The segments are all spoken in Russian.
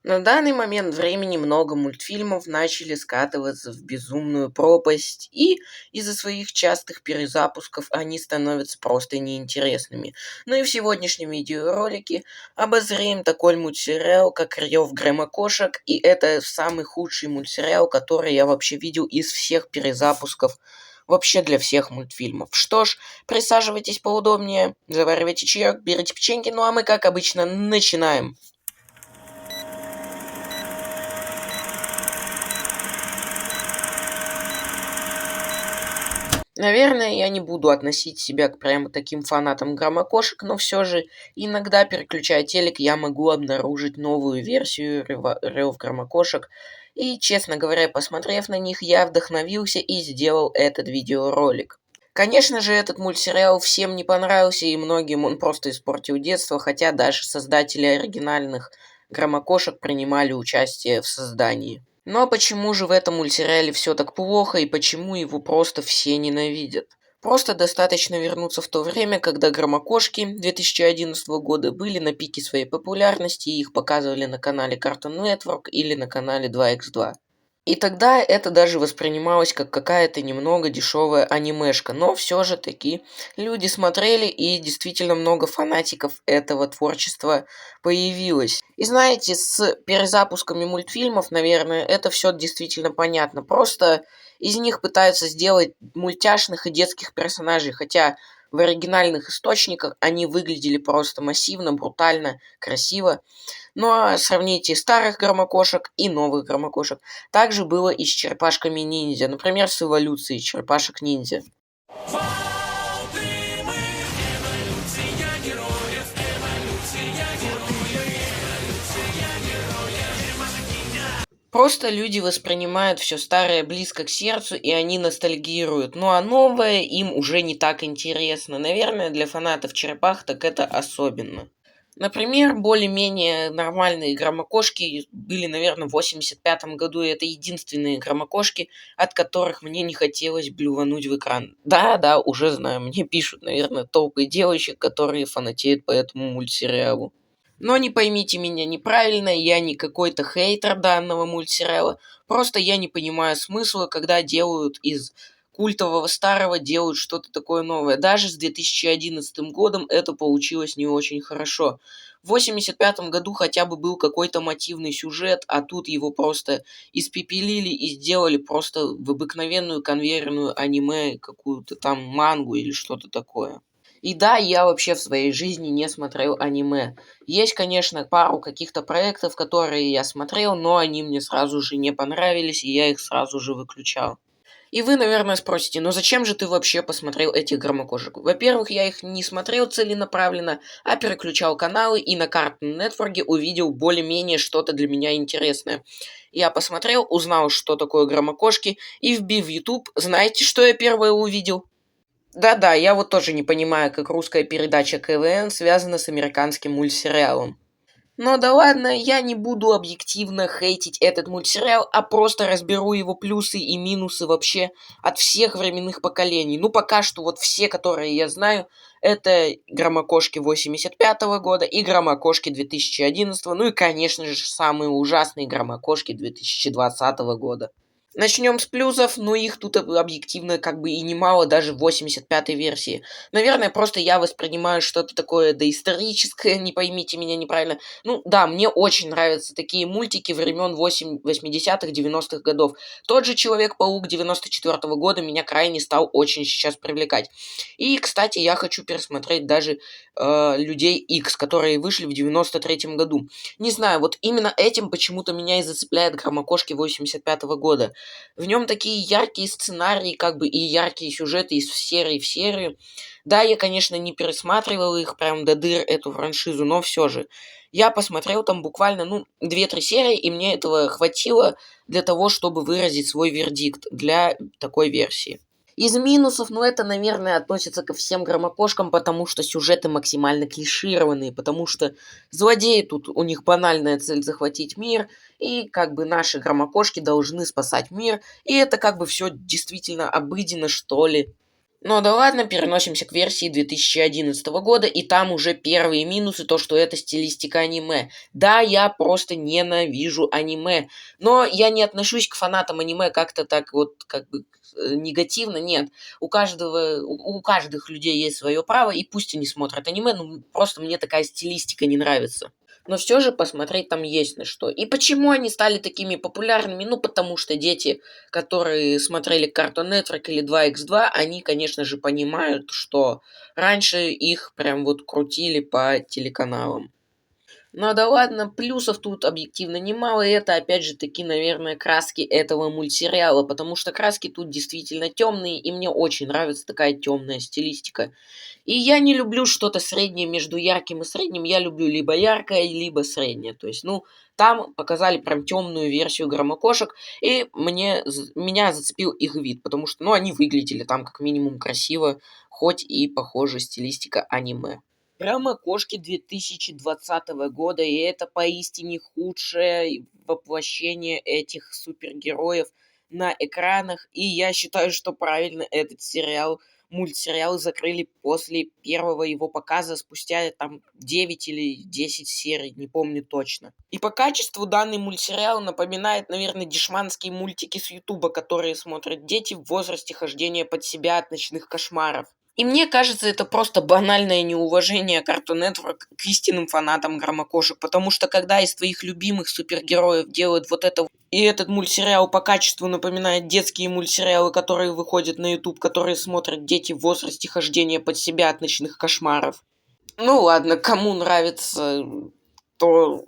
На данный момент времени много мультфильмов начали скатываться в безумную пропасть, и из-за своих частых перезапусков они становятся просто неинтересными. Ну и в сегодняшнем видеоролике обозреем такой мультсериал, как «Рев Громокошек», и это самый худший мультсериал, который я вообще видел из всех перезапусков вообще для всех мультфильмов. Что ж, присаживайтесь поудобнее, заваривайте чаек, берите печеньки, ну а мы, как обычно, начинаем. Наверное, я не буду относить себя к прямо таким фанатам громокошек, но все же иногда, переключая телек, я могу обнаружить новую версию Рёв Громокошек. И, честно говоря, посмотрев на них, я вдохновился и сделал этот видеоролик. Конечно же, этот мультсериал всем не понравился, и многим он просто испортил детство, хотя даже создатели оригинальных громокошек принимали участие в создании. Но почему же в этом мультсериале все так плохо и почему его просто все ненавидят? Просто достаточно вернуться в то время, когда громокошки 2011 года были на пике своей популярности и их показывали на канале Cartoon Network или на канале 2х2. И тогда это даже воспринималось как какая-то немного дешевая анимешка, но все же таки люди смотрели, и действительно много фанатиков этого творчества появилось. И знаете, с перезапусками мультфильмов, наверное, это все действительно понятно. Просто из них пытаются сделать мультяшных и детских персонажей, хотя в оригинальных источниках они выглядели просто массивно, брутально, красиво. Ну а сравните старых громокошек и новых громокошек. Также было и с черепашками-ниндзя, например, с эволюцией черепашек-ниндзя. Вот и мы, эволюция героев, эволюция героев, эволюция героев. Просто люди воспринимают все старое близко к сердцу, и они ностальгируют. Ну а новое им уже не так интересно. Наверное, для фанатов черепах так это особенно. Например, более-менее нормальные громокошки были, наверное, в 85 году, и это единственные громокошки, от которых мне не хотелось блювануть в экран. Да-да, уже знаю, мне пишут, наверное, толпы девочек, которые фанатеют по этому мультсериалу. Но не поймите меня неправильно, я не какой-то хейтер данного мультсериала, просто я не понимаю смысла, когда делают из культового старого, делают что-то такое новое. Даже с 2011 годом это получилось не очень хорошо. В 85 году хотя бы был какой-то мотивный сюжет, а тут его просто испепелили и сделали просто в обыкновенную конвейерную аниме, какую-то там мангу или что-то такое. И да, я вообще в своей жизни не смотрел аниме. Есть, конечно, пару каких-то проектов, которые я смотрел, но они мне сразу же не понравились, и я их сразу же выключал. И вы, наверное, спросите, ну зачем же ты вообще посмотрел этих громокошек? Во-первых, я их не смотрел целенаправленно, а переключал каналы и на Cartoon Network увидел более-менее что-то для меня интересное. Я посмотрел, узнал, что такое громокошки, и вбив в YouTube, знаете, что я первое увидел? Да-да, я вот тоже не понимаю, как русская передача КВН связана с американским мультсериалом. Но да ладно, я не буду объективно хейтить этот мультсериал, а просто разберу его плюсы и минусы вообще от всех временных поколений. Ну, пока что вот все, которые я знаю, это Громокошки 85 года и Громокошки 2011, ну и, конечно же, самые ужасные Громокошки 2020 года. Начнем с плюсов, но их тут объективно как бы и немало даже в 85-й версии. Наверное, просто я воспринимаю что-то такое доисторическое, не поймите меня неправильно. Ну да, мне очень нравятся такие мультики времен 80-х, 90-х годов. Тот же Человек-паук 94-го года меня крайне стал очень сейчас привлекать. И, кстати, я хочу пересмотреть даже Людей Икс, которые вышли в 93-м году. Не знаю, вот именно этим почему-то меня и зацепляет Громокошки 85-го года. В нем такие яркие сценарии, как бы и яркие сюжеты из серии в серию. Да, я, конечно, не пересматривал их прям до дыр, эту франшизу, но все же. Я посмотрел там буквально, ну, 2-3 серии, и мне этого хватило для того, чтобы выразить свой вердикт для такой версии. Из минусов, ну, это, наверное, относится ко всем громокошкам, потому что сюжеты максимально клишированные, потому что злодеи тут, у них банальная цель захватить мир, и как бы наши громокошки должны спасать мир, и это как бы все действительно обыденно, что ли. Ну да ладно, переносимся к версии 2011 года, и там уже первые минусы, то, что это стилистика аниме. Да, я просто ненавижу аниме, но я не отношусь к фанатам аниме как-то так вот, как бы, негативно, нет. У каждых людей есть свое право, и пусть они смотрят аниме, ну, просто мне такая стилистика не нравится. Но все же посмотреть там есть на что. И почему они стали такими популярными? Ну, потому что дети, которые смотрели Cartoon Network или 2х2, они, конечно же, понимают, что раньше их прям вот крутили по телеканалам. Ну да ладно, плюсов тут объективно немало, и это опять же таки, наверное, краски этого мультсериала, потому что краски тут действительно темные, и мне очень нравится такая темная стилистика. И я не люблю что-то среднее между ярким и средним, я люблю либо яркое, либо среднее. То есть, ну, там показали прям темную версию громокошек, и меня зацепил их вид, потому что, ну, они выглядели там как минимум красиво, хоть и похожа стилистика аниме. Прямо кошки 2020 года, и это поистине худшее воплощение этих супергероев на экранах. И я считаю, что правильно этот мультсериал закрыли после первого его показа спустя там 9 или 10 серий, не помню точно. И по качеству данный мультсериал напоминает, наверное, дешманские мультики с Ютуба, которые смотрят дети в возрасте хождения под себя от ночных кошмаров. И мне кажется, это просто банальное неуважение Cartoon Network к истинным фанатам громокошек, потому что когда из твоих любимых супергероев делают вот это, и этот мультсериал по качеству напоминает детские мультсериалы, которые выходят на YouTube, которые смотрят дети в возрасте хождения под себя от ночных кошмаров. Ну ладно, кому нравится, то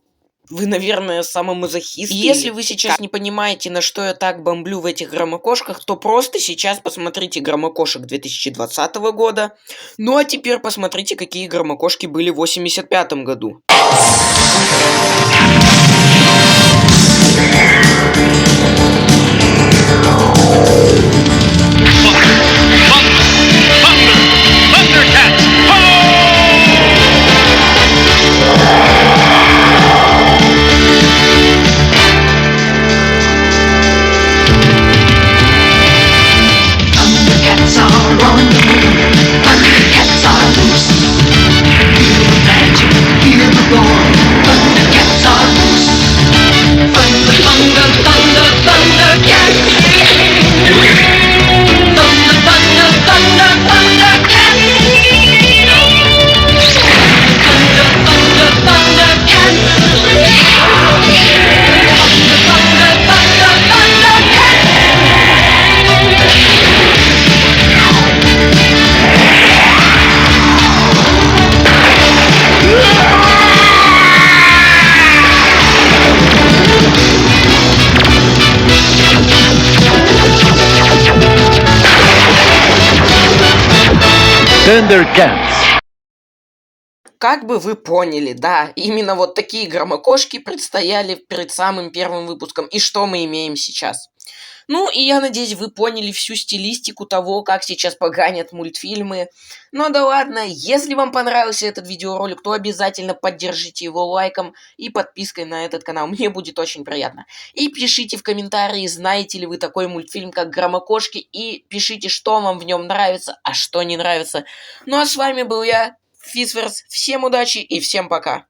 вы, наверное, самомазохист. И если вы сейчас не понимаете, на что я так бомблю в этих громокошках, то просто сейчас посмотрите громокошек 2020 года. Ну а теперь посмотрите, какие громокошки были в 85 году. Thundercats are on the move. Thundercats are loose. Feel the magic, hear the roar. Thundercats are loose. Thunder, thunder, thunder, Thundercats. Thunder, thunder, thunder, Thundercats. Thunder, thunder, Thundercats. Thunder, thunder, thunder, Thundercats. Thundercats. Как бы вы поняли, да, именно вот такие громокошки предстояли перед самым первым выпуском. И что мы имеем сейчас? Ну, и я надеюсь, вы поняли всю стилистику того, как сейчас поганят мультфильмы. Ну да ладно, если вам понравился этот видеоролик, то обязательно поддержите его лайком и подпиской на этот канал. Мне будет очень приятно. И пишите в комментарии, знаете ли вы такой мультфильм, как Громокошки, и пишите, что вам в нем нравится, а что не нравится. Ну а с вами был я, Фисверс. Всем удачи и всем пока.